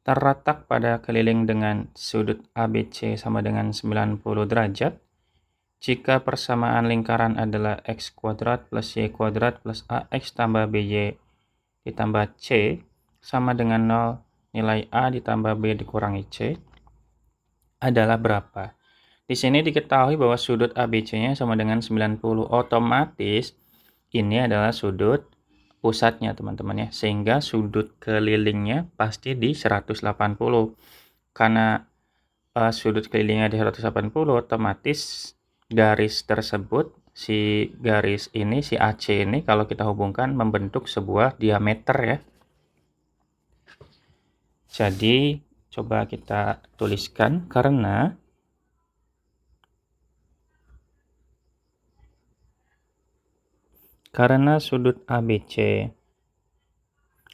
terletak pada keliling dengan sudut ABC sama dengan 90 derajat. Jika persamaan lingkaran adalah X kuadrat plus Y kuadrat plus AX tambah BY ditambah C sama dengan 0, nilai A ditambah B dikurangi C adalah berapa? Di sini diketahui bahwa sudut ABC-nya sama dengan 90. Otomatis ini adalah sudut pusatnya, teman-teman ya. Sehingga sudut kelilingnya pasti di 180. Karena sudut kelilingnya di 180, otomatis garis tersebut, si garis ini, si AC ini kalau kita hubungkan membentuk sebuah diameter ya. Jadi coba kita tuliskan, karena sudut ABC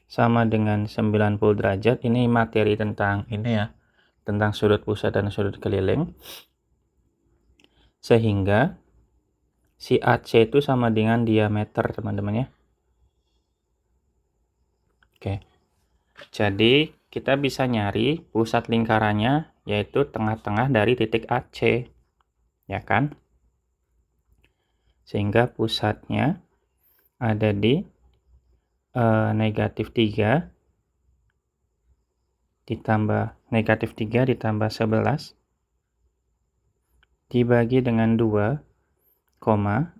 sama dengan 90 derajat, ini materi tentang ini ya, tentang sudut pusat dan sudut keliling. Sehingga si AC itu sama dengan diameter, teman-teman ya. Oke. Jadi kita bisa nyari pusat lingkarannya, yaitu tengah-tengah dari titik AC. Ya kan? Sehingga pusatnya ada di negatif 3 ditambah negatif 3 ditambah 11 dibagi dengan 2, 0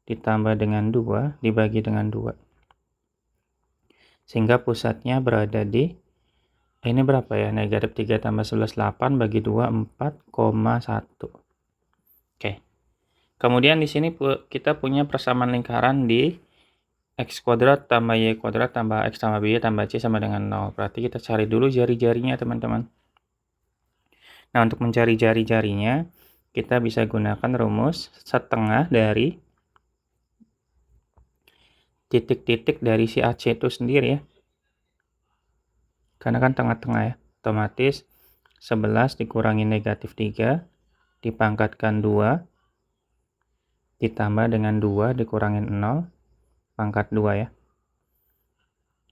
ditambah dengan 2 dibagi dengan 2. Sehingga pusatnya berada di, ini berapa ya? Negatif 3 tambah 11, 8 bagi 2, 4,1. Oke. Kemudian di sini kita punya persamaan lingkaran di x kuadrat tambah y kuadrat tambah x tambah by tambah c sama dengan 0. Berarti kita cari dulu jari-jarinya, teman-teman. Nah, untuk mencari jari-jarinya, kita bisa gunakan rumus setengah dari titik-titik dari si AC itu sendiri ya. Karena kan tengah-tengah ya. Otomatis 11 dikurangi negatif 3 dipangkatkan 2 ditambah dengan 2 dikurangi 0 pangkat 2 ya.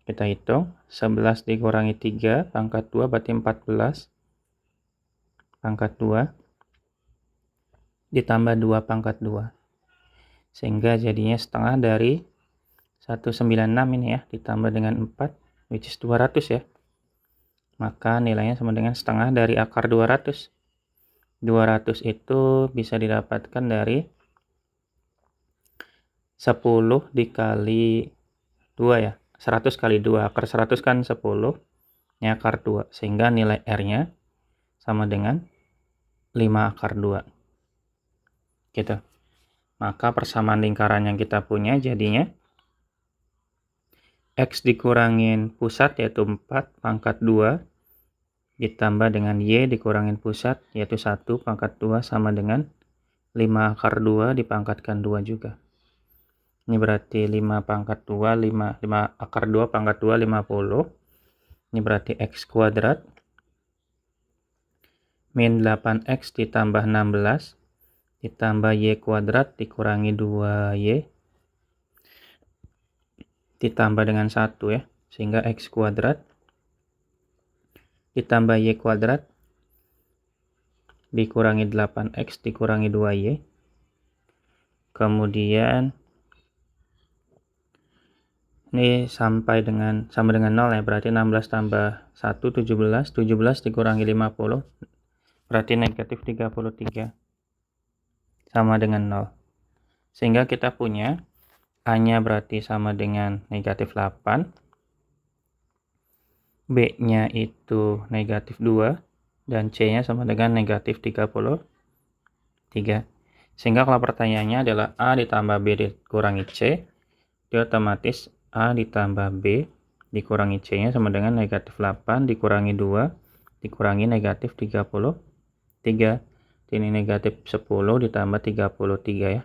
Kita hitung, 11 dikurangi 3 pangkat 2 berarti 14 pangkat 2 ditambah 2 pangkat 2. Sehingga jadinya setengah dari 196 ini ya, ditambah dengan 4, which is 200 ya. Maka nilainya sama dengan setengah dari akar 200. 200 itu bisa didapatkan dari 10 dikali 2 ya. 100 kali 2, akar 100 kan 10, ini akar 2. Sehingga nilai R-nya sama dengan 5 akar 2. Gitu. Maka persamaan lingkaran yang kita punya jadinya X dikurangin pusat yaitu 4 pangkat 2 ditambah dengan Y dikurangin pusat yaitu 1 pangkat 2 sama dengan 5 akar 2 dipangkatkan 2 juga. Ini berarti 5 pangkat 2, 5 akar 2 pangkat 2, 50. Ini berarti X kuadrat min 8X ditambah 16 ditambah Y kuadrat dikurangi 2Y ditambah dengan 1 ya. Sehingga X kuadrat ditambah Y kuadrat dikurangi 8X dikurangi 2Y. Kemudian ini sama dengan 0 ya, berarti 16 tambah 1, 17, 17 dikurangi 50, berarti negatif 33, sama dengan 0. Sehingga kita punya A-nya berarti sama dengan negatif 8, B-nya itu negatif 2, dan C-nya sama dengan negatif 33. Sehingga kalau pertanyaannya adalah A ditambah B dikurangi C, dia otomatis A ditambah B dikurangi C-nya sama dengan negatif 8 dikurangi 2 dikurangi negatif 33. Ini negatif 10 ditambah 33 ya.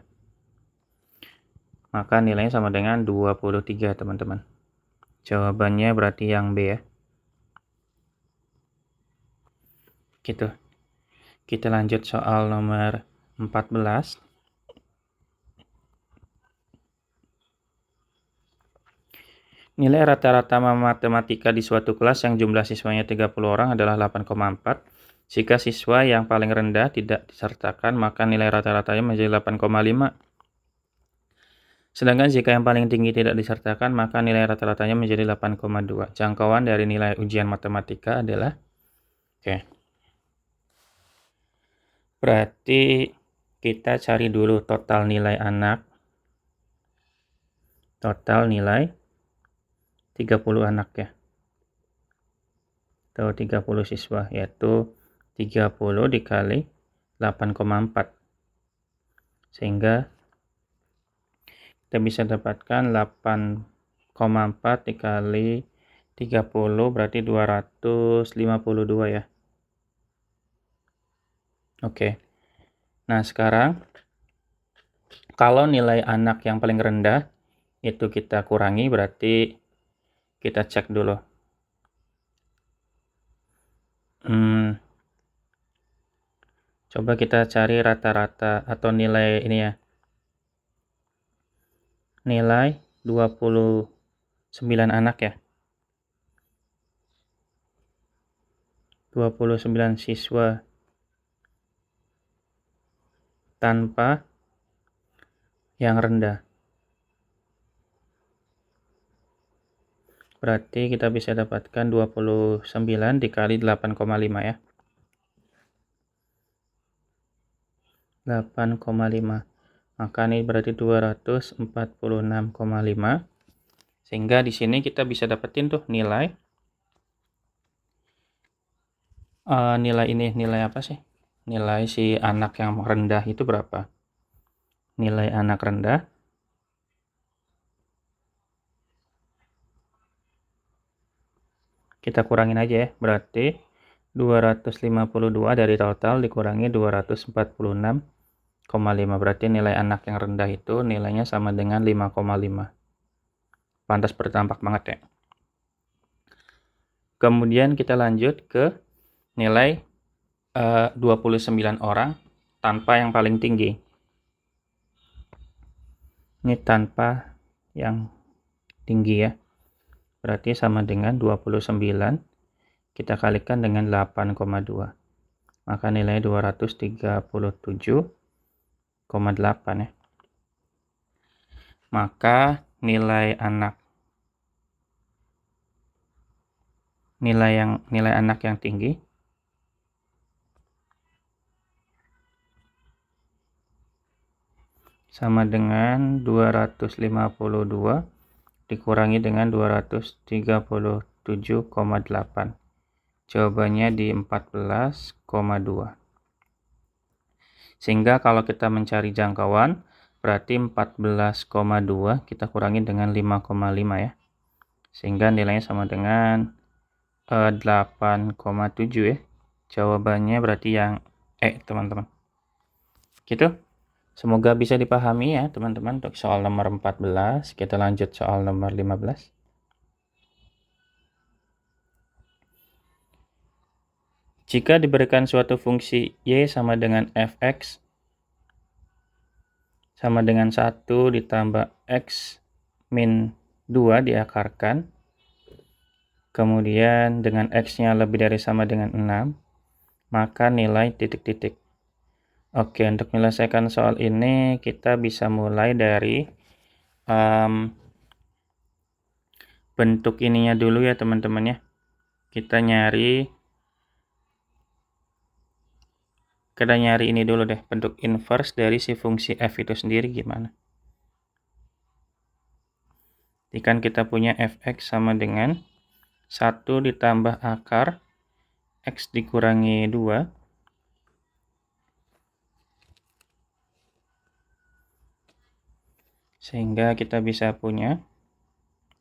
Maka nilainya sama dengan 23, teman-teman. Jawabannya berarti yang B ya. Gitu. Kita lanjut soal nomor 14. Nilai rata-rata matematika di suatu kelas yang jumlah siswanya 30 orang adalah 8,4. Jika siswa yang paling rendah tidak disertakan, maka nilai rata-ratanya menjadi 8,5. Sedangkan jika yang paling tinggi tidak disertakan, maka nilai rata-ratanya menjadi 8,2. Jangkauan dari nilai ujian matematika adalah, oke. Berarti kita cari dulu total nilai anak. Total nilai 30 anak ya. Atau 30 siswa, yaitu 30 dikali 8,4. Sehingga kita bisa dapatkan 8,4 dikali 30 berarti 252 ya. Oke. Nah, sekarang kalau nilai anak yang paling rendah itu kita kurangi, berarti kita cek dulu. Coba kita cari rata-rata atau nilai ini ya. Nilai 29 anak ya. 29 siswa tanpa yang rendah. Berarti kita bisa dapatkan 29 dikali 8,5 ya. 8,5. Maka ini berarti 246,5. Sehingga di sini kita bisa dapetin tuh nilai nilai apa sih? Nilai si anak yang rendah itu berapa? Nilai anak rendah kita kurangin aja ya. Berarti 252 dari total dikurangi 246,5. Berarti nilai anak yang rendah itu nilainya sama dengan 5,5. Pantas berdampak banget ya. Kemudian kita lanjut ke nilai 29 orang tanpa yang paling tinggi. Ini tanpa yang tinggi ya. Berarti sama dengan 29 kita kalikan dengan 8,2. Maka nilai 237,8 ya. Maka nilai anak yang tinggi sama dengan 252 dikurangi dengan 237,8. Jawabannya di 14,2. Sehingga kalau kita mencari jangkauan, berarti 14,2 kita kurangi dengan 5,5 ya. Sehingga nilainya sama dengan 8,7 ya. Jawabannya berarti yang teman-teman. Gitu. Semoga bisa dipahami ya teman-teman untuk soal nomor 14. Kita lanjut soal nomor 15. Jika diberikan suatu fungsi y sama dengan fx sama dengan 1 ditambah x min 2 diakarkan, kemudian dengan x-nya lebih dari sama dengan 6, maka nilai titik-titik. Oke, untuk menyelesaikan soal ini kita bisa mulai dari bentuk ininya dulu ya teman-teman ya. Kita nyari ini dulu deh, bentuk inverse dari si fungsi f itu sendiri gimana. Jika kita punya fx sama dengan 1 ditambah akar x dikurangi 2, sehingga kita bisa punya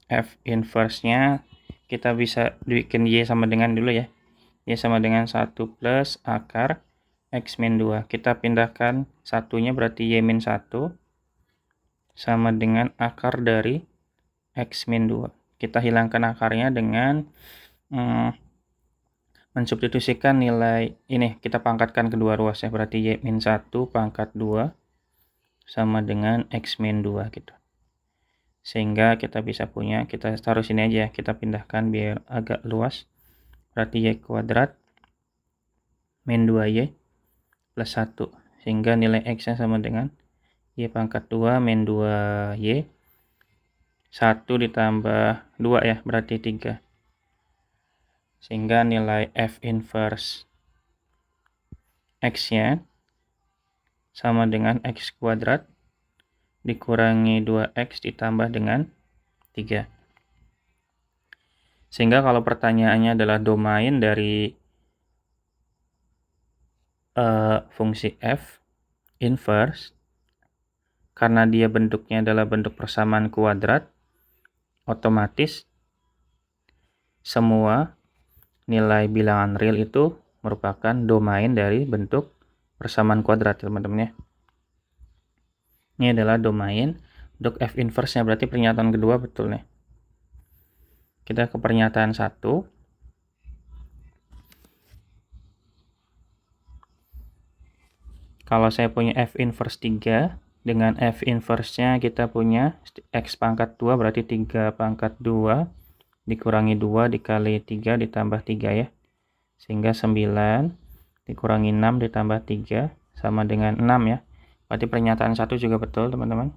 f inverse-nya, kita bisa bikin y sama dengan dulu ya. Y sama dengan 1 plus akar x min 2. Kita pindahkan satunya berarti y min 1 sama dengan akar dari x min 2. Kita hilangkan akarnya dengan mensubstitusikan nilai ini, kita pangkatkan kedua ruas ya. Berarti y min 1 pangkat 2 sama dengan x min 2 gitu. Sehingga kita bisa punya, kita taruh sini aja, kita pindahkan biar agak luas. Berarti y kuadrat min 2y plus 1. Sehingga nilai x-nya sama dengan y pangkat 2 min 2y. 1 ditambah 2 ya, berarti 3. Sehingga nilai f inverse x-nya sama dengan X kuadrat dikurangi 2X ditambah dengan 3. Sehingga kalau pertanyaannya adalah domain dari fungsi f inverse, karena dia bentuknya adalah bentuk persamaan kuadrat, otomatis semua nilai bilangan real itu merupakan domain dari bentuk persamaan kuadrat, teman-teman ya. Ini adalah domain untuk f inverse-nya, berarti pernyataan kedua betul nih. Kita ke pernyataan 1. Kalau saya punya f inverse 3, dengan f inverse-nya kita punya x pangkat 2, berarti 3 pangkat 2 dikurangi 2 dikali 3 ditambah 3 ya. Sehingga 9 dikurangi 6 ditambah 3 sama dengan 6 ya. Berarti pernyataan 1 juga betul, teman-teman.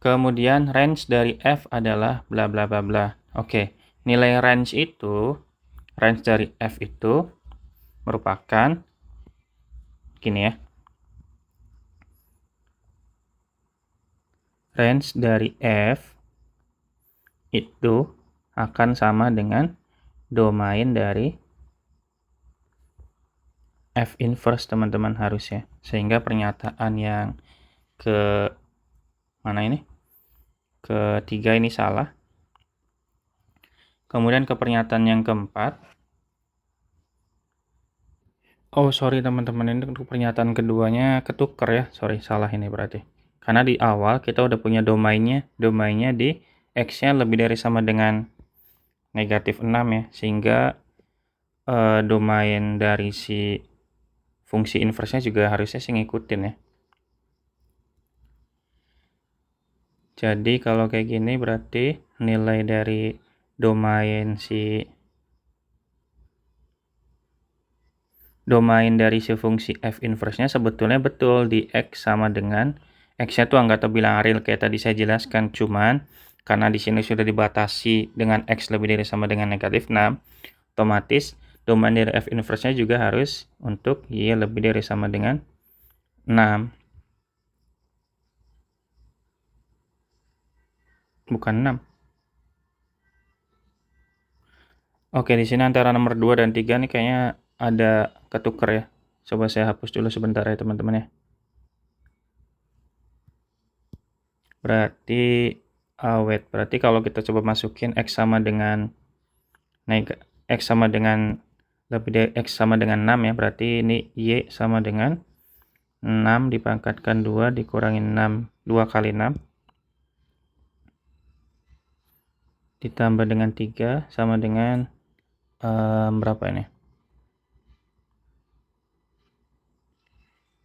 Kemudian range dari f adalah bla bla bla bla. Oke, nilai range dari f itu merupakan gini ya. Range dari f itu akan sama dengan domain dari f inverse, teman-teman, harusnya. Sehingga pernyataan yang ketiga ini salah. Kemudian ke pernyataan yang keempat. Oh, sorry teman-teman, ini untuk pernyataan keduanya ketuker ya. Sorry, salah ini berarti. Karena di awal kita udah punya domainnya di x-nya lebih dari sama dengan negatif 6 ya. Sehingga domain dari si fungsi inverse-nya juga harusnya sih ngikutin ya. Jadi kalau kayak gini berarti nilai dari domain si fungsi f inverse-nya sebetulnya betul di x sama dengan x-nya tuh angka terbilang real kayak tadi saya jelaskan, cuman karena di sini sudah dibatasi dengan x lebih dari sama dengan negatif 6, otomatis domain dari f inverse-nya juga harus untuk y lebih dari sama dengan 6. Bukan 6. Oke, di sini antara nomor 2 dan 3 nih kayaknya ada ketuker ya. Coba saya hapus dulu sebentar ya, teman-teman ya. Berarti berarti kalau kita coba masukin x sama dengan lebih dari x sama dengan 6 ya, berarti ini y sama dengan 6 dipangkatkan 2 dikurangi 6, 2 kali 6 ditambah dengan 3 sama dengan berapa ini?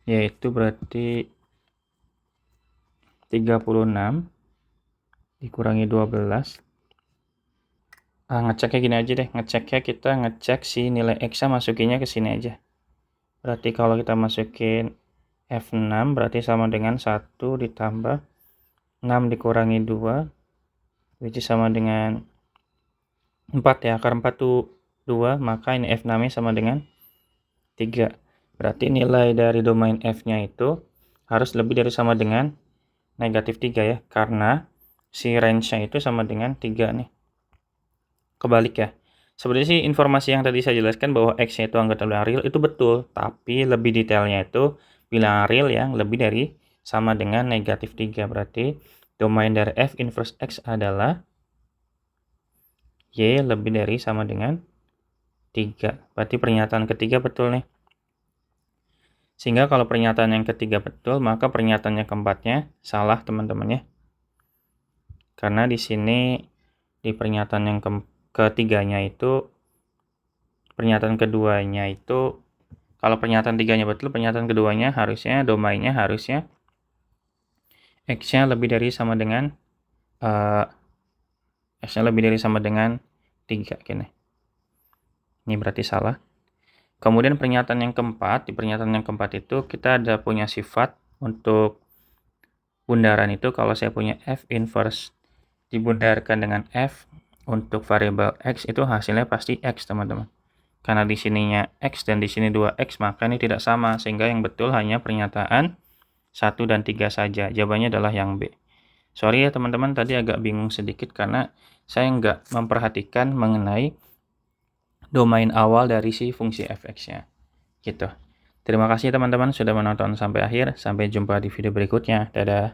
Yaitu berarti 36 dikurangi 12. Ngeceknya gini aja deh, kita ngecek si nilai x-nya masukinnya ke sini aja. Berarti kalau kita masukin F6 berarti sama dengan 1 ditambah 6 dikurangi 2, which is sama dengan 4 ya, akar 4 itu 2, maka ini F6-nya sama dengan 3. Berarti nilai dari domain F-nya itu harus lebih dari sama dengan negatif 3 ya, karena si range-nya itu sama dengan 3 nih. Kebalik ya. Sebenarnya sih informasi yang tadi saya jelaskan bahwa X-nya itu angka terbilang real itu betul, tapi lebih detailnya itu bilangan real yang lebih dari sama dengan negatif 3. Berarti domain dari f inverse x adalah y lebih dari sama dengan 3. Berarti pernyataan ketiga betul nih. Sehingga kalau pernyataan yang ketiga betul, maka pernyataan yang keempatnya salah, teman-teman ya. Karena di sini di pernyataan yang ketiganya itu, pernyataan keduanya itu, kalau pernyataan tiganya betul, pernyataan keduanya harusnya domainnya harusnya x-nya lebih dari sama dengan x-nya lebih dari sama dengan 3 gini. Ini berarti salah. Kemudian pernyataan yang keempat, di pernyataan yang keempat itu kita ada punya sifat untuk bundaran itu. Kalau saya punya f inverse dibundarkan dengan f untuk variabel x, itu hasilnya pasti x, teman-teman. Karena di sininya X dan di sini 2X, maka ini tidak sama, sehingga yang betul hanya pernyataan 1 dan 3 saja. Jawabannya adalah yang B. Sorry ya teman-teman, tadi agak bingung sedikit karena saya nggak memperhatikan mengenai domain awal dari si fungsi f(x)-nya. Gitu. Terima kasih teman-teman sudah menonton sampai akhir. Sampai jumpa di video berikutnya. Dadah.